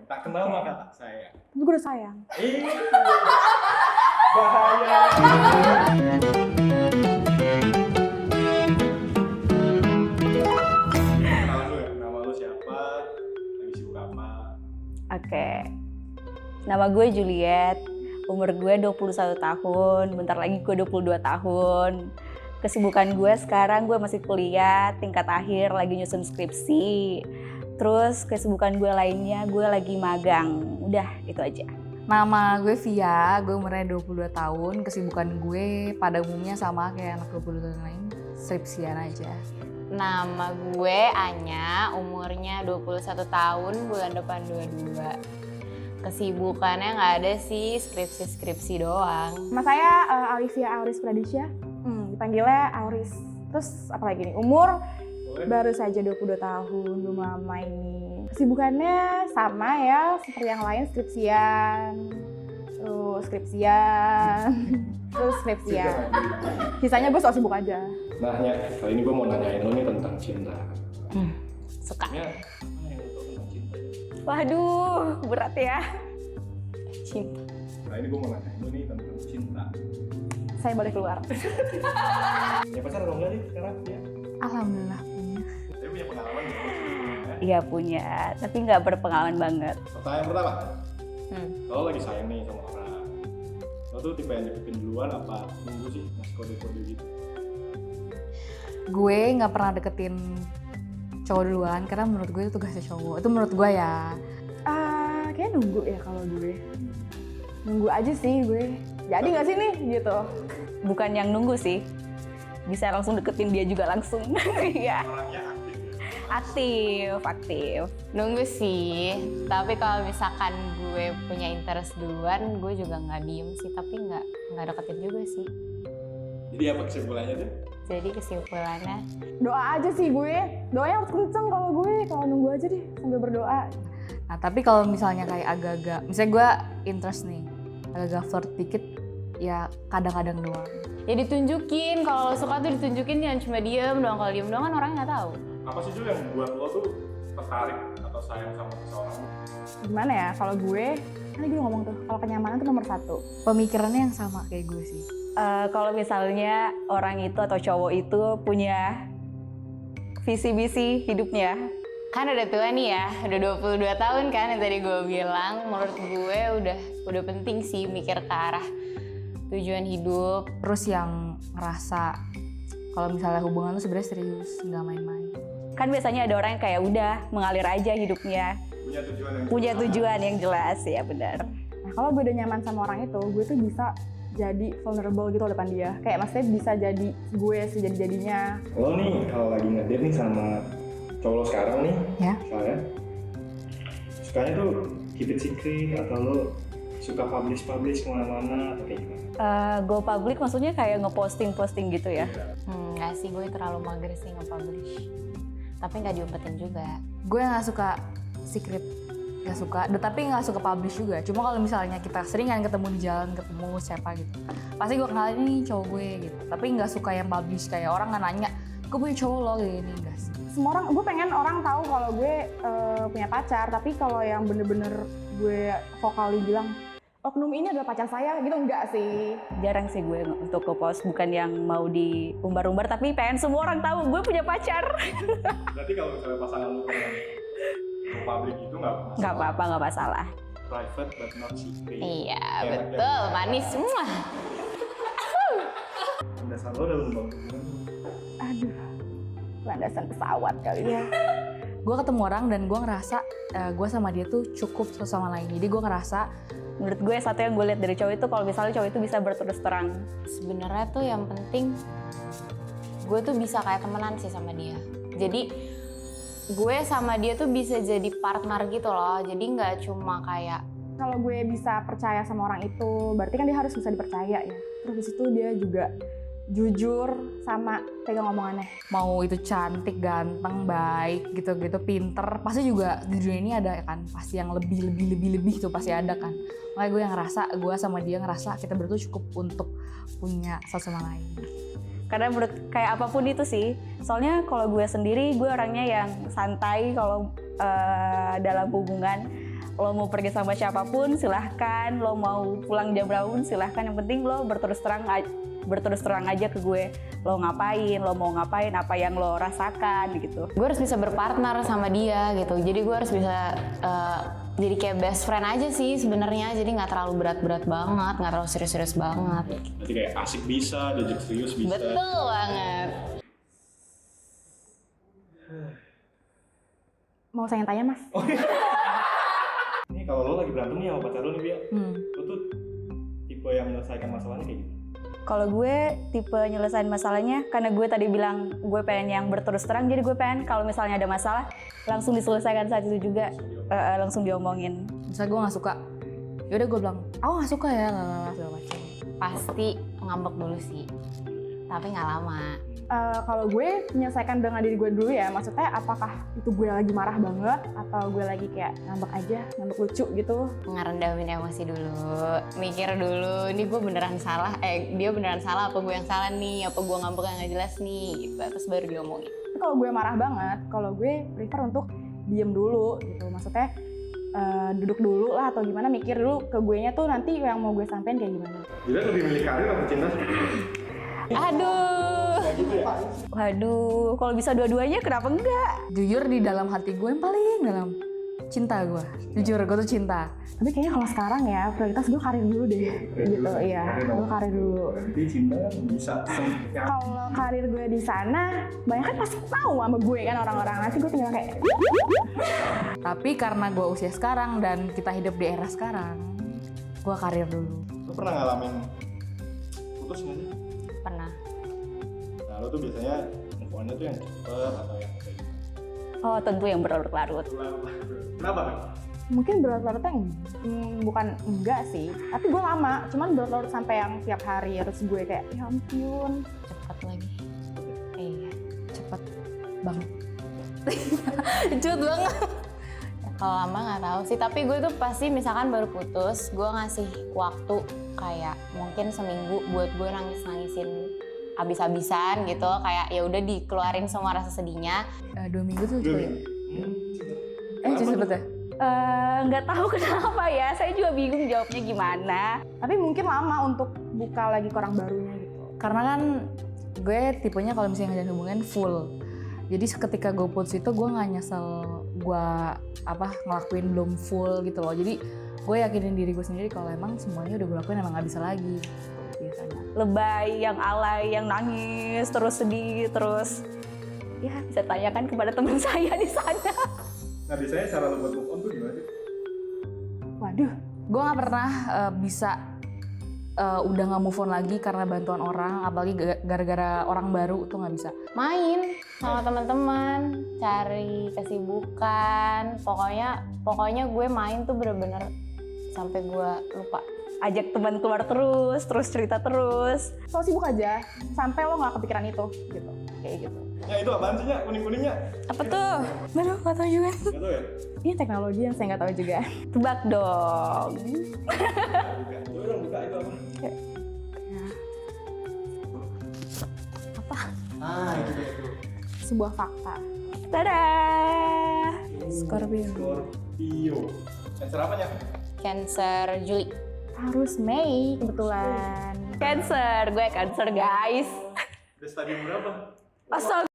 Tak kenal maka tak sayang. Tapi gue udah sayang. Bahaya. Kenalan lu ya, nama lu siapa? Lagi sibuk apa? Oke. Nama gue Juliet. Umur gue 21 tahun. Bentar lagi gue 22 tahun. Kesibukan gue sekarang gue masih kuliah tingkat akhir, lagi nyusun skripsi. Terus kesibukan gue lainnya gue lagi magang. Udah, itu aja. Nama gue Via, gue umurnya 22 tahun. Kesibukan gue pada umumnya sama kayak anak 22 tahun lain, skripsian aja. Nama gue Anya, umurnya 21 tahun, bulan depan 22. Kesibukannya nggak ada sih, skripsi doang. Nama saya Alivia Auris Pradisya. Dipanggilnya Auris. Terus apa lagi nih? Umur baru saja 22 tahun, belum lama ini. Kesibukannya sama ya, seperti yang lain, skripsian. Sisanya gue soal sibuk aja. Nah, kali ini gue mau nanyain lu nih tentang cinta. Suka. Ya, apa yang lu tahu tentang cinta? Waduh, berat ya. Cinta. Nah, ini gue mau nanyain lu nih tentang cinta. Saya boleh keluar. Punya pacar atau enggak sih sekarang? Ya. Alhamdulillah. Dia punya pengalaman nggak? Iya punya, tapi nggak berpengalaman banget. Pertanyaan pertama. Kalau lagi sayang nih sama orang, lo tuh tipe yang deketin duluan apa nunggu sih ngasih kode-kode gitu? Gue nggak pernah deketin cowok duluan karena menurut gue itu tugasnya cowok. Itu menurut gue ya. Kayaknya nunggu ya kalau gue. Nunggu aja sih gue. Jadi nggak sih nih gitu. Bukan yang nunggu sih. Bisa langsung deketin dia juga langsung. Iya. Orangnya aktif ya? Aktif. Nunggu sih, tapi kalau misalkan gue punya interest duluan, gue juga nggak diem sih, tapi nggak deketin juga sih. Jadi apa kesimpulannya tuh? Jadi kesimpulannya, Doa aja sih gue. Doanya harus kenceng kalau gue. Kalau nunggu aja deh sambil berdoa. Nah tapi kalau misalnya kayak agak-agak, misalnya gue interest nih, agak-agak flirt dikit, ya kadang-kadang doang. ya ditunjukin. Kalau lo suka tuh ditunjukin, jangan cuma diem doang. Kalau diem doang kan orang nggak tahu. Apa sih Jul yang buat lo tuh tertarik atau sayang sama seseorang? Gimana ya kalau gue? Tadi gue ngomong tuh, kalau kenyamanan tuh nomor 1. Pemikirannya yang sama kayak gue sih. Kalau misalnya orang itu atau cowok itu punya visi misi hidupnya. Kan udah tua nih ya, udah 22 tahun kan yang tadi gue bilang. Menurut gue udah penting sih mikir ke arah tujuan hidup. Terus yang ngerasa kalau misalnya hubungan tuh sebenarnya serius, nggak main-main. Kan biasanya ada orang yang kayak udah mengalir aja hidupnya. Punya tujuan yang Jelas ya benar. Nah kalau gue udah nyaman sama orang itu, gue tuh bisa jadi vulnerable gitu depan dia. Kayak maksudnya bisa jadi gue sejadi-jadinya. Lo nih kalau lagi ngedate nih sama cowok lo sekarang nih, Ya. misalnya sukanya tuh keep it secret atau lo suka publish kemana-mana atau kayak gimana? Go public maksudnya kayak ngeposting gitu ya. Nggak sih, gue terlalu mager sih nge-publish. Tapi nggak diumpetin juga. Gue nggak suka secret, nggak suka, tapi nggak suka publish juga. Cuma kalau misalnya kita sering kan ketemu di jalan, ketemu siapa gitu, pasti gue kenalin nih cowok gue gitu. Tapi nggak suka yang publish kayak orang nggak nanya, gue punya cowok lo gini, enggak sih. Semua orang, gue pengen orang tahu kalau gue punya pacar. Tapi kalau yang bener-bener gue vokali bilang, oknum ini adalah pacar saya, gitu enggak sih. Jarang sih gue untuk nge-post, bukan yang mau diumbar-umbar, tapi pengen semua orang tahu gue punya pacar. Berarti kalau misalnya pasangan lo pengen go public itu nggak masalah? Nggak apa-apa, nggak masalah. Private but not secret. Iya, Kayak betul. Manis semua. Dasar lo dalam membangun hubungan. Aduh, landasan pesawat kali ya. Gue ketemu orang dan gue ngerasa gue sama dia tuh cukup satu sama lain. Jadi gue ngerasa Menurut gue satu yang gue lihat dari cowok itu, kalau misalnya cowok itu bisa berterus terang. Sebenarnya tuh yang penting gue tuh bisa kayak temenan sih sama dia. Jadi gue sama dia tuh bisa jadi partner gitu loh. Jadi nggak cuma kayak Kalau gue bisa percaya sama orang itu, berarti kan dia harus bisa dipercaya ya. Terus di situ dia juga jujur sama pegang omongannya. mau itu cantik, ganteng, baik, gitu-gitu, pinter, pasti juga di dunia ini ada kan, pasti yang lebih tuh pasti ada kan. Makanya gue yang ngerasa, gue sama dia ngerasa kita berdua cukup untuk punya satu sama lain. Karena menurut kayak apapun itu sih. Soalnya kalau gue sendiri, gue orangnya yang santai kalau dalam hubungan. Lo mau pergi sama siapapun silahkan, lo mau pulang jam berapa pun silahkan, yang penting lo berterus terang aja ke gue, lo ngapain, lo mau ngapain, apa yang lo rasakan gitu. Gue harus bisa berpartner sama dia gitu, jadi gue harus bisa jadi kayak best friend aja sih sebenarnya, jadi nggak terlalu berat-berat banget, nggak terlalu serius-serius banget. Berarti kayak asik bisa, diajak serius bisa. Betul banget. Mau saya yang tanya mas? Ini kalau lo lagi berantem nih sama pacar lo nih, Bia, lo tuh tipe yang menyelesaikan masalahnya kayak gitu? Kalau gue tipe nyelesain masalahnya, karena gue tadi bilang gue pengen yang berterus terang, jadi gue pengen kalau misalnya ada masalah langsung diselesaikan saat itu juga, langsung diomongin. Misalnya gue nggak suka, yaudah gue bilang, aku nggak suka ya, lalala segala macam. Pasti ngambek dulu sih, tapi nggak lama. Kalau gue menyelesaikan dengan diri gue dulu ya, maksudnya apakah itu gue lagi marah banget atau gue lagi kayak ngambek aja, ngambek lucu gitu. Ngerendamin emosi dulu, mikir dulu, ini gue beneran salah, dia beneran salah, apa gue yang salah nih, apa gue ngambek yang gak jelas nih, gitu. Terus baru diomongin. Tapi kalau gue marah banget, kalau gue prefer untuk diem dulu gitu, maksudnya duduk dulu lah atau gimana, mikir dulu ke gue nya tuh nanti yang mau gue sampein kayak gimana. Jadi lebih milih karir atau cinta? Aduh. Waduh, kalau bisa dua-duanya kenapa enggak? Jujur di dalam hati gue yang paling dalam, cinta gue. Jujur, gue tuh cinta. Tapi kayaknya kalau sekarang ya prioritas gue karir dulu deh, gitu. Iya, gue karir dulu. Berarti cinta bisa semuanya. Kalau karir gue di sana, banyak kan pasti tahu sama gue kan orang-orang, nanti gue tinggal kayak Tapi karena gue usia sekarang dan kita hidup di era sekarang, gue karir dulu. Lo pernah ngalamin putus nggak sih? Pernah. Nah lo tuh biasanya move on-nya tuh yang cepet atau yang kayak gimana? Oh tentu yang berlarut-larut. Kenapa kan? mungkin berlarut-larutnya bukan enggak sih, tapi gue lama, cuman berlarut sampai yang tiap hari harus gue kayak ya ampun. Cepet lagi. Iya. Cepet banget. Cepet banget. Kalau lama nggak tahu sih, tapi gue tuh pasti misalkan baru putus, gue ngasih waktu kayak mungkin seminggu buat gue nangis-nangisin abis-abisan gitu, kayak ya udah dikeluarin semua rasa sedihnya. 2 minggu tuh cepet ya? Cepet ya? Nggak tahu kenapa ya, saya juga bingung jawabnya gimana. Tapi mungkin lama untuk buka lagi ke orang barunya gitu. Karena kan gue tipenya kalau misalnya ngejalanin hubungan full. Jadi ketika gue putus itu gue nggak nyesel gue ngelakuin belum full gitu loh. Jadi gue yakinin diri gue sendiri kalau emang semuanya udah gue lakuin emang nggak bisa lagi biasanya. Lebay, yang alay, yang nangis, terus sedih, terus ya bisa tanyakan kepada teman saya di sana. Nah biasanya cara lo buat move on tuh gimana sih? Waduh, Gue nggak pernah bisa udah nggak move on lagi karena bantuan orang, apalagi gara-gara orang baru tuh nggak bisa. Main sama teman-teman, cari kesibukan, pokoknya gue main tuh bener-bener sampai gue lupa. Ajak teman keluar terus cerita terus. so sibuk aja sampai lo nggak kepikiran itu gitu, kayak gitu. Ya itu apaan sih, Nya? Kuning-kuningnya? Apa tuh? Aduh, nggak tahu juga. Gak tau ya? Ini teknologi yang saya nggak tahu juga. Tebak dong. Buka. Coba dong buka, itu apa? Apa? Ah itu dia itu. Sebuah fakta. Dadah. Scorpio. Scorpio. Cancer apa, Nya? Cancer Juli. Harus Mei kebetulan. Cancer, gue Cancer guys. Udah stadium berapa? Astaga.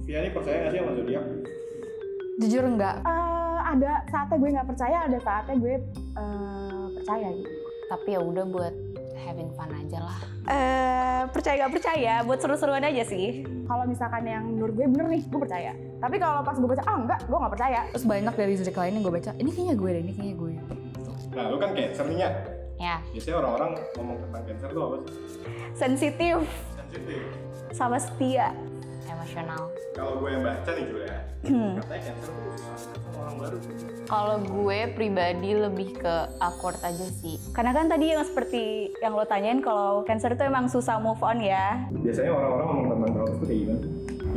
Via ini percaya gak sih sama zodiak? Jujur enggak. Ada saatnya gue nggak percaya, ada saatnya gue percaya gitu. Tapi ya udah buat having fun aja lah. Percaya gak percaya, buat seru-seruan aja sih. Kalau misalkan yang menurut gue bener nih, gue percaya. Tapi kalau pas gue baca, enggak, gue nggak percaya. Terus banyak dari zodiak lain yang gue baca, ini kayaknya gue deh, ini kayaknya gue. Nah lu kan Cancer nih, Nya. Ya. Biasanya orang-orang ngomong tentang Cancer tuh apa sih? Sensitif Sensitif. sama setia. Emosional. Kalau gue yang baca nih Julia, katanya Cancer tuh susah sama orang baru. Kalau gue pribadi lebih ke awkward aja sih. Karena kan tadi yang seperti yang lo tanyain, kalau Cancer itu emang susah move on ya. Biasanya orang-orang ngomong tentang Taurus tuh kayak gimana?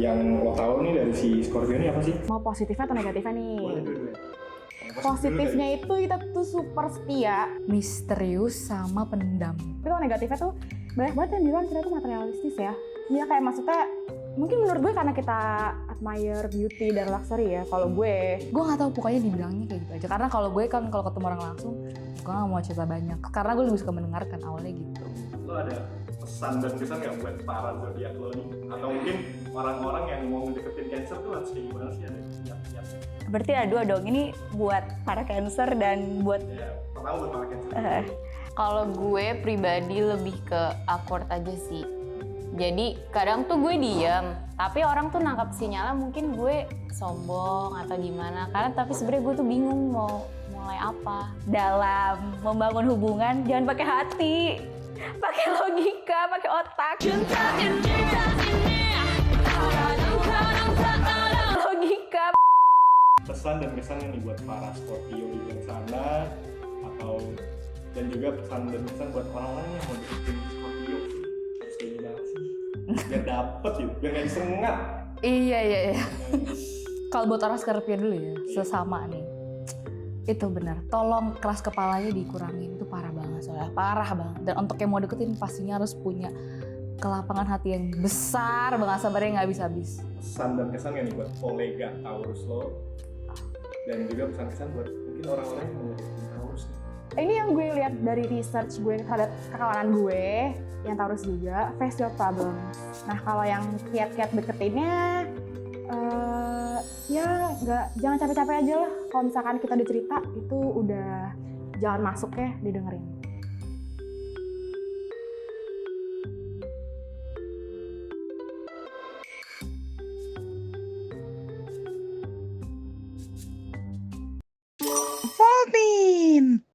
Yang lo tahu nih dari si Scorpio ini apa sih? Mau positifnya atau negatifnya nih? Boleh dulu. Positifnya itu kita tuh super setia. Misterius sama pendam. Tapi kalau negatifnya tuh banyak banget yang bilang kita tuh materialistis ya. Iya kayak maksudnya mungkin menurut gue karena kita admire beauty dan luxury ya. Kalau gue Gue nggak tahu, pokoknya dibilangnya kayak gitu aja. Karena kalau gue kan kalau ketemu orang langsung, gue nggak mau cerita banyak. Karena gue lebih suka mendengarkan awalnya gitu. Lo ada pesan dan kesan nggak buat para zodiak lo nih? Atau mungkin orang-orang yang mau deketin Cancer tuh harus kayak gimana sih? Ada kiat-kiat? Berarti ada dua dong, ini buat para Cancer dan buat Ya, pertama buat para Cancer. Kalau gue pribadi lebih ke awkward aja sih. Jadi kadang tuh gue diem, tapi orang tuh nangkap sinyalnya mungkin gue sombong atau gimana. Karena tapi sebenarnya gue tuh bingung mau mulai apa. dalam membangun hubungan jangan pakai hati, pakai logika, pakai otak. Logika. Pesan dan kesan nih buat para Scorpio di luar sana, atau dan juga pesan dan kesan buat orang-orang yang mau deketin Scorpio, harus kayak gimana sih? Biar dapet gitu, biar nggak disengat. Iya. Kalau buat orang Scorpio dulu ya, sesama nih. Itu benar, tolong keras kepalanya dikurangin, itu parah banget soalnya, parah banget. Dan untuk yang mau deketin pastinya harus punya kelapangan hati yang besar banget, sabarnya nggak habis-habis. Pesan dan kesan nih buat kolega Taurus lo, dan juga pesan-kesan buat mungkin orang-orang yang mau deketin Taurus nih. ini yang gue lihat dari research gue terhadap kawan gue yang Taurus juga, face your problem. Nah kalau yang kiat-kiat deketinnya, ya jangan capek-capek aja lah. Kalau misalkan kita udah cerita itu udah jangan masuk ya, didengerin.